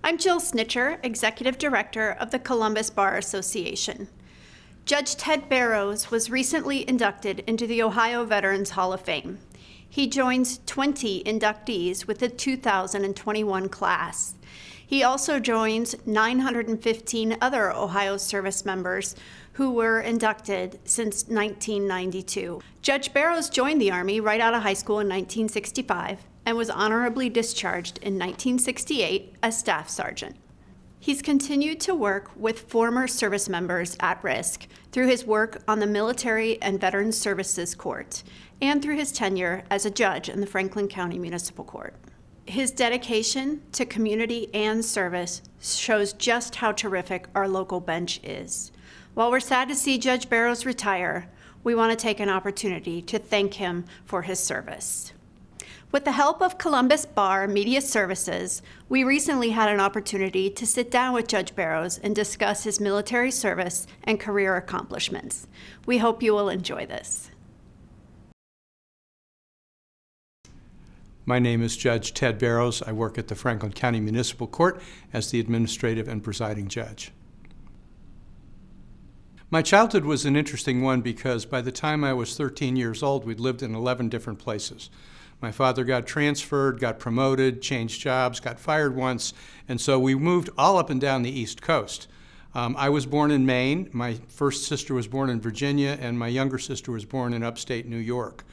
I'm Jill Snitcher, Executive Director of the Columbus Bar Association. Judge Ted Barrows was recently inducted into the Ohio Veterans Hall of Fame. He joins 20 inductees with the 2021 class. He also joins 915 other Ohio service members who were inducted since 1992. Judge Barrows joined the Army right out of high school in 1965 and was honorably discharged in 1968 as Staff Sergeant. He's continued to work with former service members at risk through his work on the Military and Veterans Services Court and through his tenure as a judge in the Franklin County Municipal Court. His dedication to community and service shows just how terrific our local bench is. While we're sad to see Judge Barrows retire, we want to take an opportunity to thank him for his service. With the help of Columbus Bar Media Services, we recently had an opportunity to sit down with Judge Barrows and discuss his military service and career accomplishments. We hope you will enjoy this. My name is Judge Ted Barrows. I work at the Franklin County Municipal Court as the administrative and presiding judge. My childhood was an interesting one because by the time I was 13 years old, we'd lived in 11 different places. My father got transferred, got promoted, changed jobs, got fired once, and so we moved all up and down the East Coast. I was born in Maine, my first sister was born in Virginia, and my younger sister was born in upstate New York.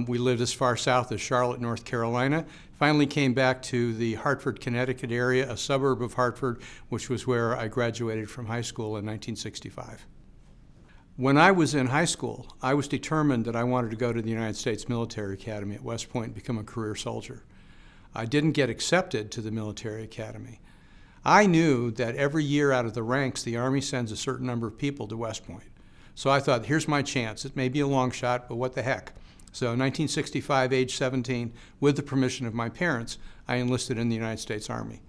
We lived as far south as Charlotte, North Carolina. Finally came back to the Hartford, Connecticut area, a suburb of Hartford, which was where I graduated from high school in 1965. When I was in high school, I was determined that I wanted to go to the United States Military Academy at West Point and become a career soldier. I didn't get accepted to the military academy. I knew that every year out of the ranks, the Army sends a certain number of people to West Point. So I thought, here's my chance. It may be a long shot, but what the heck? So in 1965, age 17, with the permission of my parents, I enlisted in the United States Army.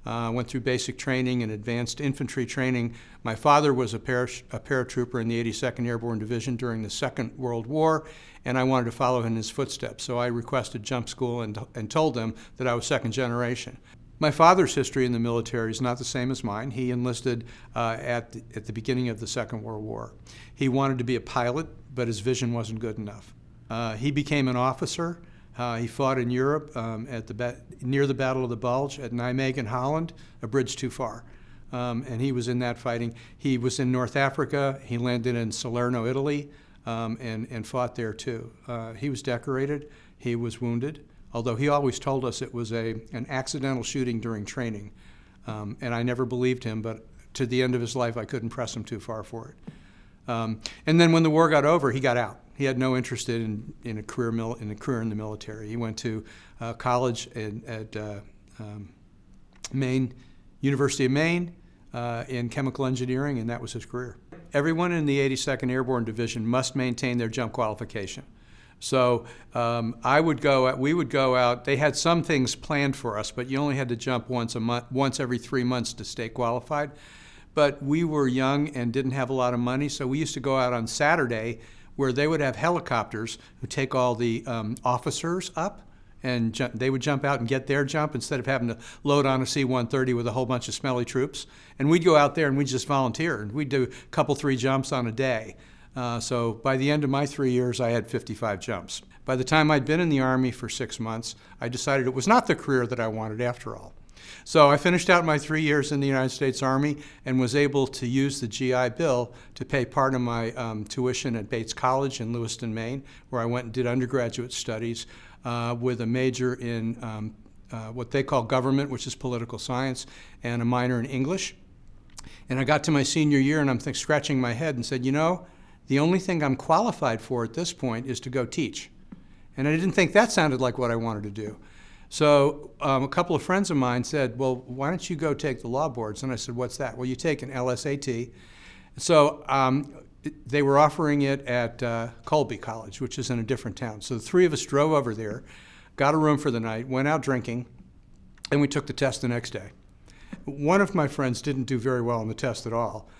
Went through basic training and advanced infantry training. My father was a paratrooper in the 82nd Airborne Division during the Second World War, and I wanted to follow in his footsteps. So I requested jump school and told them that I was second generation. My father's history in the military is not the same as mine. He enlisted at the beginning of the Second World War. He wanted to be a pilot, but his vision wasn't good enough. He became an officer. He fought in Europe near the Battle of the Bulge at Nijmegen, Holland, a bridge too far. And he was in that fighting. He was in North Africa. He landed in Salerno, Italy, and fought there too. He was decorated. He was wounded, although he always told us it was an accidental shooting during training. And I never believed him, but to the end of his life, I couldn't press him too far for it. And then when the war got over, he got out. He had no interest in a career in the military. He went to college at Maine, University of Maine, in chemical engineering, and that was his career. Everyone in the 82nd Airborne Division must maintain their jump qualification. So we would go out. They had some things planned for us, but you only had to jump once every 3 months to stay qualified. But we were young and didn't have a lot of money, so we used to go out on Saturday where they would have helicopters who take all the officers up, and they would jump out and get their jump instead of having to load on a C-130 with a whole bunch of smelly troops. And we'd go out there and we'd just volunteer, and we'd do a couple, 3 jumps on a day. So by the end of my 3 years, I had 55 jumps. By the time I'd been in the Army for 6 months, I decided it was not the career that I wanted after all. So I finished out my 3 years in the United States Army and was able to use the GI Bill to pay part of my tuition at Bates College in Lewiston, Maine, where I went and did undergraduate studies with a major in what they call government, which is political science, and a minor in English. And I got to my senior year and I'm scratching my head and said, you know, the only thing I'm qualified for at this point is to go teach. And I didn't think that sounded like what I wanted to do. So a couple of friends of mine said, well, why don't you go take the law boards? And I said, what's that? Well, you take an LSAT. So they were offering it at Colby College, which is in a different town. So the 3 of us drove over there, got a room for the night, went out drinking, and we took the test the next day. One of my friends didn't do very well on the test at all,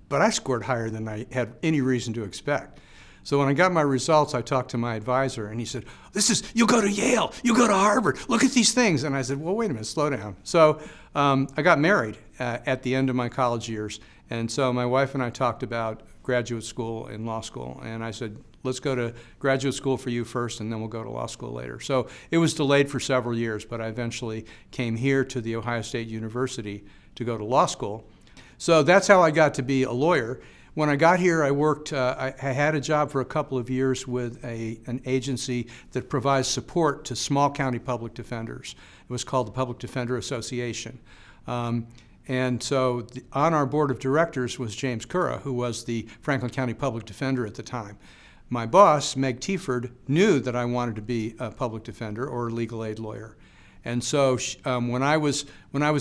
but I scored higher than I had any reason to expect. So when I got my results, I talked to my advisor, and he said, you'll go to Yale, you'll go to Harvard, look at these things. And I said, well, wait a minute, slow down. So I got married at the end of my college years. And so my wife and I talked about graduate school and law school. And I said, let's go to graduate school for you first, and then we'll go to law school later. So it was delayed for several years, but I eventually came here to the Ohio State University to go to law school. So that's how I got to be a lawyer. When I got here, I worked, I had a job for a couple of years with an agency that provides support to small county public defenders. It was called the Public Defender Association. And so on our board of directors was James Cura, who was the Franklin County Public Defender at the time. My boss, Meg Tieford, knew that I wanted to be a public defender or a legal aid lawyer. And so when I was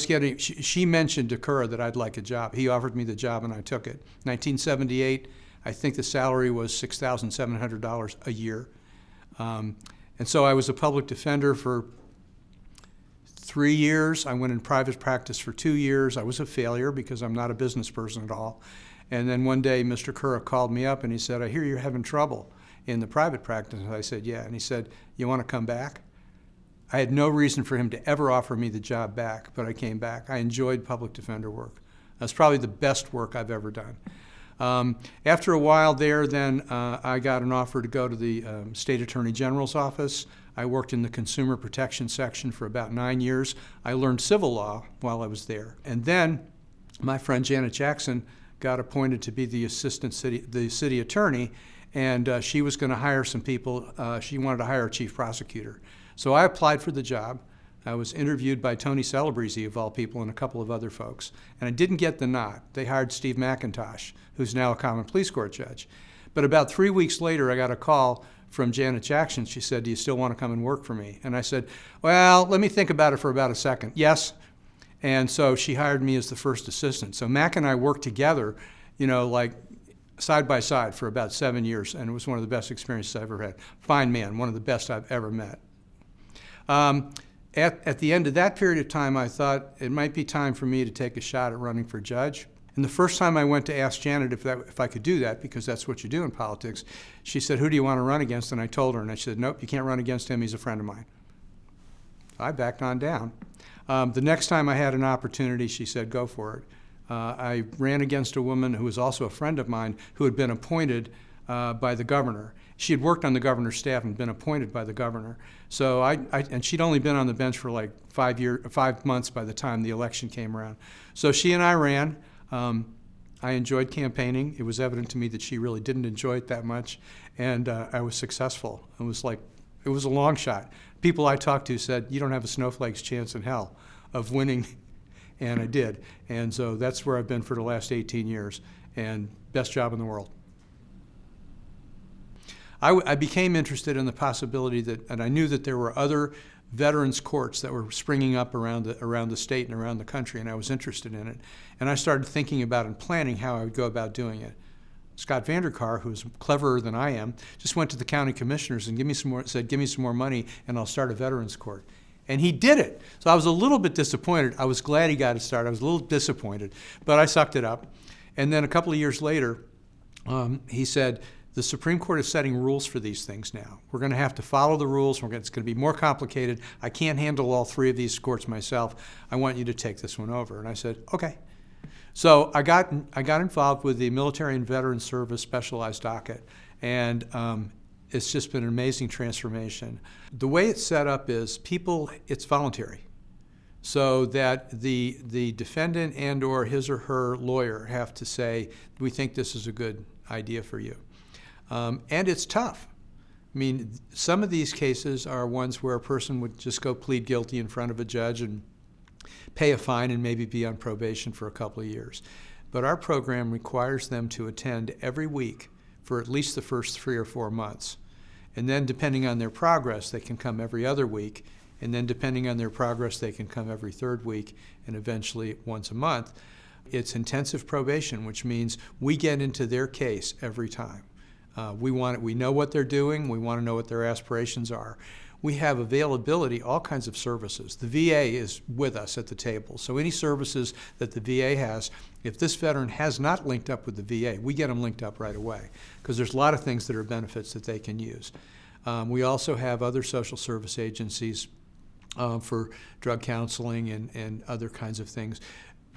getting, she mentioned to Cura that I'd like a job. He offered me the job, and I took it. 1978, I think the salary was $6,700 a year. And so I was a public defender for 3 years. I went in private practice for 2 years. I was a failure because I'm not a business person at all. And then one day, Mr. Cura called me up and he said, I hear you're having trouble in the private practice. And I said, yeah. And he said, you want to come back? I had no reason for him to ever offer me the job back, but I came back. I enjoyed public defender work. That's probably the best work I've ever done. After a while there, then I got an offer to go to the State Attorney General's office. I worked in the Consumer Protection section for about 9 years. I learned civil law while I was there. And then my friend Janet Jackson got appointed to be the city attorney, and she was going to hire some people. She wanted to hire a chief prosecutor. So I applied for the job. I was interviewed by Tony Celebrezzi, of all people, and a couple of other folks. And I didn't get the nod. They hired Steve McIntosh, who's now a common pleas court judge. But about 3 weeks later, I got a call from Janet Jackson. She said, do you still want to come and work for me? And I said, well, let me think about it for about a second. Yes. And so she hired me as the first assistant. So Mac and I worked together, like side by side for about 7 years, and it was one of the best experiences I've ever had. Fine man, one of the best I've ever met. At the end of that period of time, I thought it might be time for me to take a shot at running for judge. And the first time I went to ask Janet if I could do that, because that's what you do in politics, she said, who do you want to run against? And I told her, and I said, nope, you can't run against him. He's a friend of mine. I backed on down. The next time I had an opportunity, she said, go for it. I ran against a woman who was also a friend of mine who had been appointed by the governor. She had worked on the governor's staff and been appointed by the governor. So and she'd only been on the bench for like 5 months by the time the election came around. So she and I ran. I enjoyed campaigning. It was evident to me that she really didn't enjoy it that much, and I was successful. It was a long shot. People I talked to said, you don't have a snowflake's chance in hell of winning, and I did. And so that's where I've been for the last 18 years, and best job in the world. I became interested in the possibility and I knew that there were other veterans courts that were springing up around the state and around the country, and I was interested in it. And I started thinking about and planning how I would go about doing it. Scott Vanderkar, who's cleverer than I am, just went to the county commissioners and said, give me some more money and I'll start a veterans court. And he did it. So I was a little bit disappointed. I was glad he got it started. I was a little disappointed, but I sucked it up. And then a couple of years later, he said, the Supreme Court is setting rules for these things now. We're going to have to follow the rules. It's going to be more complicated. I can't handle all 3 of these courts myself. I want you to take this one over. And I said, okay. So I got involved with the Military and Veterans Service Specialized Docket, and it's just been an amazing transformation. The way it's set up is it's voluntary, so that the defendant and or his or her lawyer have to say, we think this is a good idea for you. And it's tough. I mean, some of these cases are ones where a person would just go plead guilty in front of a judge and pay a fine and maybe be on probation for a couple of years. But our program requires them to attend every week for at least the first 3 or 4 months. And then depending on their progress, they can come every other week. And then depending on their progress, they can come every 3rd week and eventually once a month. It's intensive probation, which means we get into their case every time. We know what they're doing. We want to know what their aspirations are. we have availability, all kinds of services. The VA is with us at the table. So any services that the VA has, if this veteran has not linked up with the VA, we get them linked up right away, because there's a lot of things that are benefits that they can use. We also have other social service agencies for drug counseling and other kinds of things.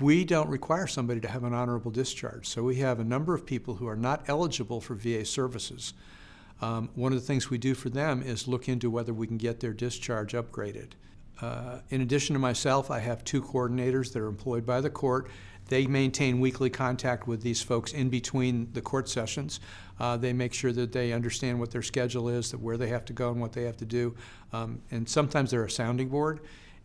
We don't require somebody to have an honorable discharge. So we have a number of people who are not eligible for VA services. One of the things we do for them is look into whether we can get their discharge upgraded. In addition to myself, I have 2 coordinators that are employed by the court. They maintain weekly contact with these folks in between the court sessions. They make sure that they understand what their schedule is, that where they have to go and what they have to do. And sometimes they're a sounding board.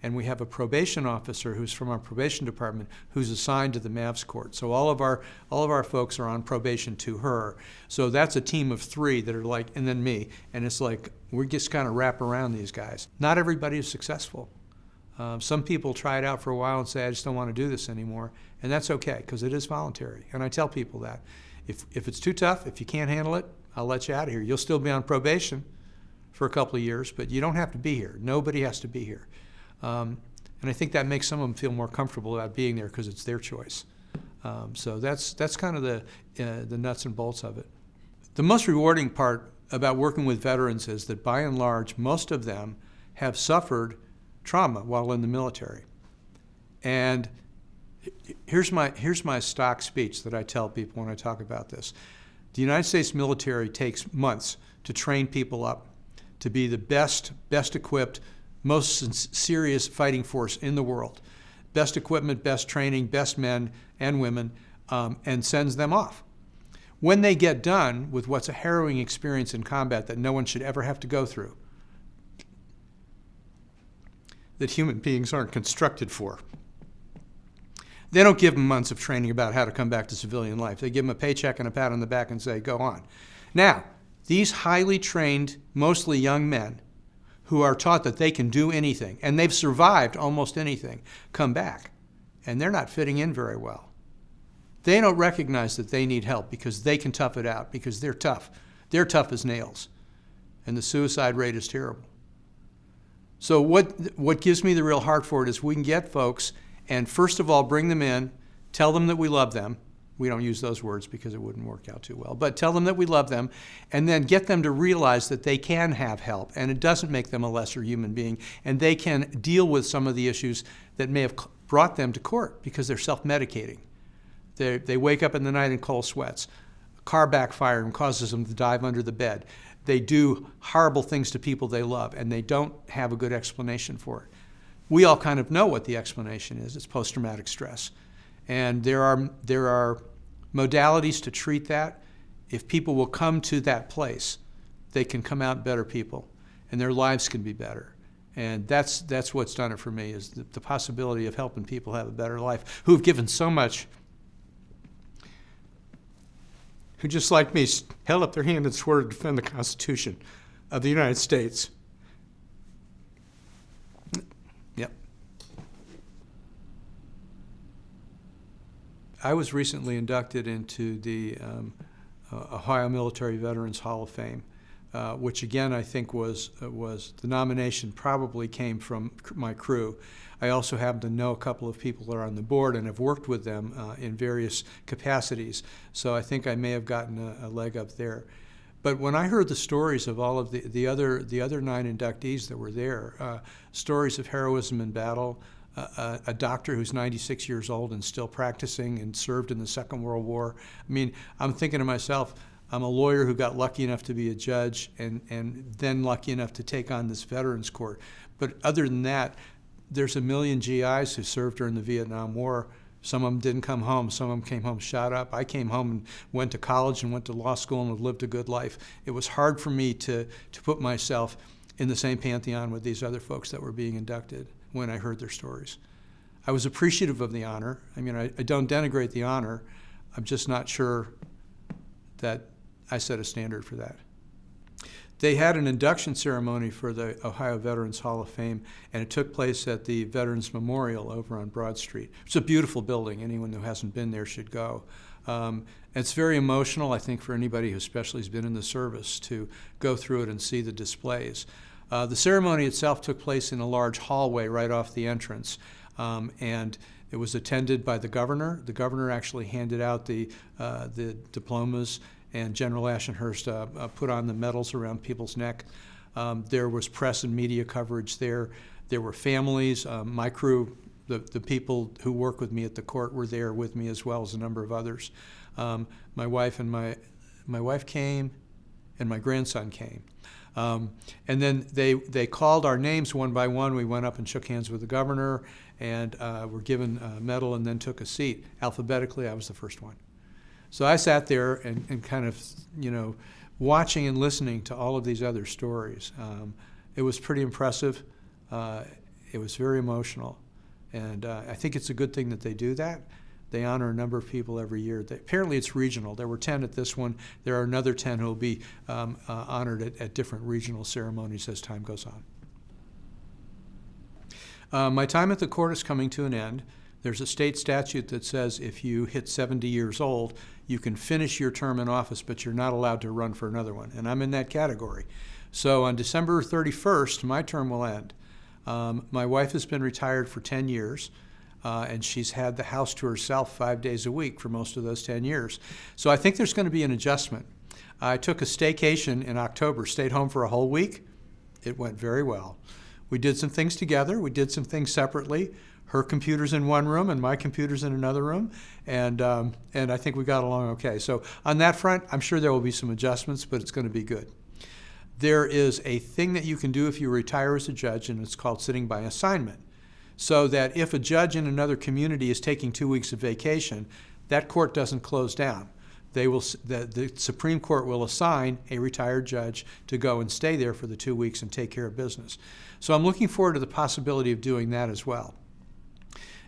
And we have a probation officer who's from our probation department who's assigned to the MAVS court. So all of our folks are on probation to her. So that's a team of 3 that are like, and then me. And it's like, we just kind of wrap around these guys. Not everybody is successful. Some people try it out for a while and say, I just don't want to do this anymore. And that's okay, because it is voluntary. And I tell people that. If it's too tough, if you can't handle it, I'll let you out of here. You'll still be on probation for a couple of years, but you don't have to be here. Nobody has to be here. And I think that makes some of them feel more comfortable about being there because it's their choice. So that's kind of the nuts and bolts of it. The most rewarding part about working with veterans is that by and large, most of them have suffered trauma while in the military. And here's my stock speech that I tell people when I talk about this. The United States military takes months to train people up to be the best equipped, most serious fighting force in the world. Best equipment, best training, best men and women, and sends them off. When they get done with what's a harrowing experience in combat that no one should ever have to go through, that human beings aren't constructed for, they don't give them months of training about how to come back to civilian life. They give them a paycheck and a pat on the back and say, go on. Now, these highly trained, mostly young men, who are taught that they can do anything, and they've survived almost anything, come back, and they're not fitting in very well. They don't recognize that they need help because they can tough it out, because they're tough. They're tough as nails, and the suicide rate is terrible. So what gives me the real heart for it is we can get folks and first of all bring them in, tell them that we love them. We don't use those words because it wouldn't work out too well. But tell them that we love them, and then get them to realize that they can have help, and it doesn't make them a lesser human being, and they can deal with some of the issues that may have brought them to court because they're self-medicating. They wake up in the night in cold sweats. A car backfire and causes them to dive under the bed. They do horrible things to people they love, and they don't have a good explanation for it. We all kind of know what the explanation is. It's post-traumatic stress. And there are modalities to treat that. If people will come to that place, they can come out better people, and their lives can be better. And that's what's done it for me, is the possibility of helping people have a better life, who've given so much, who just like me held up their hand and swore to defend the Constitution of the United States. Yep. I was recently inducted into the Ohio Military Veterans Hall of Fame, which again I think was the nomination probably came from my crew. I also happen to know a couple of people that are on the board and have worked with them in various capacities, so I think I may have gotten a leg up there. But when I heard the stories of all of the other 9 inductees that were there, stories of heroism in battle, a doctor who's 96 years old and still practicing and served in the Second World War. I mean, I'm thinking to myself, I'm a lawyer who got lucky enough to be a judge and then lucky enough to take on this Veterans Court. But other than that, there's a million GIs who served during the Vietnam War. Some of them didn't come home. Some of them came home shot up. I came home and went to college and went to law school and have lived a good life. It was hard for me to put myself in the same pantheon with these other folks that were being inducted when I heard their stories. I was appreciative of the honor. I mean, I don't denigrate the honor. I'm just not sure that I set a standard for that. They had an induction ceremony for the Ohio Veterans Hall of Fame, and it took place at the Veterans Memorial over on Broad Street. It's a beautiful building. Anyone who hasn't been there should go. It's very emotional, I think, for anybody who especially has been in the service to go through it and see the displays. The ceremony itself took place in a large hallway right off the entrance, and it was attended by the governor. The governor actually handed out the diplomas, and General Ashenhurst put on the medals around people's neck. There was press and media coverage there. There were families. My crew, the people who work with me at the court, were there with me, as well as a number of others. My wife came, and my grandson came. And then they called our names one by one. We went up and shook hands with the governor, and were given a medal, and then took a seat. Alphabetically, I was the first one. So I sat there and kind of, watching and listening to all of these other stories. It was pretty impressive. It was very emotional. And I think it's a good thing that they do that. They honor a number of people every year. Apparently it's regional. There were 10 at this one. There are another 10 who will be honored at different regional ceremonies as time goes on. My time at the court is coming to an end. There's a state statute that says if you hit 70 years old, you can finish your term in office, but you're not allowed to run for another one. And I'm in that category. So on December 31st, my term will end. My wife has been retired for 10 years. And she's had the house to herself 5 days a week for most of those 10 years. So I think there's going to be an adjustment. I took a staycation in October, stayed home for a whole week. It went very well. We did some things together. We did some things separately. Her computer's in one room and my computer's in another room. And I think we got along okay. So on that front, I'm sure there will be some adjustments, but it's going to be good. There is a thing that you can do if you retire as a judge, and it's called sitting by assignment. So that if a judge in another community is taking 2 weeks of vacation, that court doesn't close down. The Supreme Court will assign a retired judge to go and stay there for the 2 weeks and take care of business. So I'm looking forward to the possibility of doing that as well.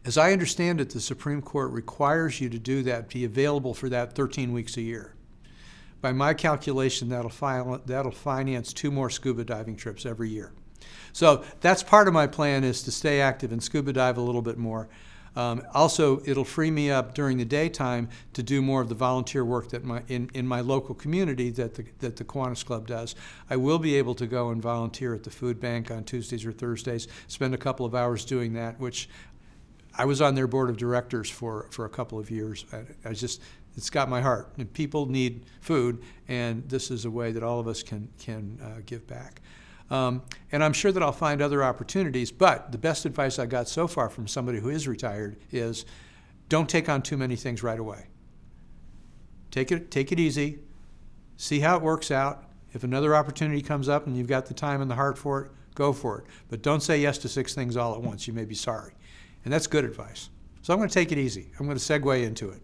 As I understand it, the Supreme Court requires you to do that, be available for that 13 weeks a year. By my calculation, that'll finance 2 more scuba diving trips every year. So that's part of my plan, is to stay active and scuba dive a little bit more. Also, it'll free me up during the daytime to do more of the volunteer work that in my local community that the Kiwanis Club does. I will be able to go and volunteer at the food bank on Tuesdays or Thursdays, spend a couple of hours doing that, which I was on their board of directors for a couple of years. It's got my heart. And people need food, and this is a way that all of us can give back. And I'm sure that I'll find other opportunities, but the best advice I got so far from somebody who is retired is don't take on too many things right away. Take it easy, see how it works out. If another opportunity comes up and you've got the time and the heart for it, go for it. But don't say yes to 6 things all at once. You may be sorry. And that's good advice. So I'm going to take it easy. I'm going to segue into it.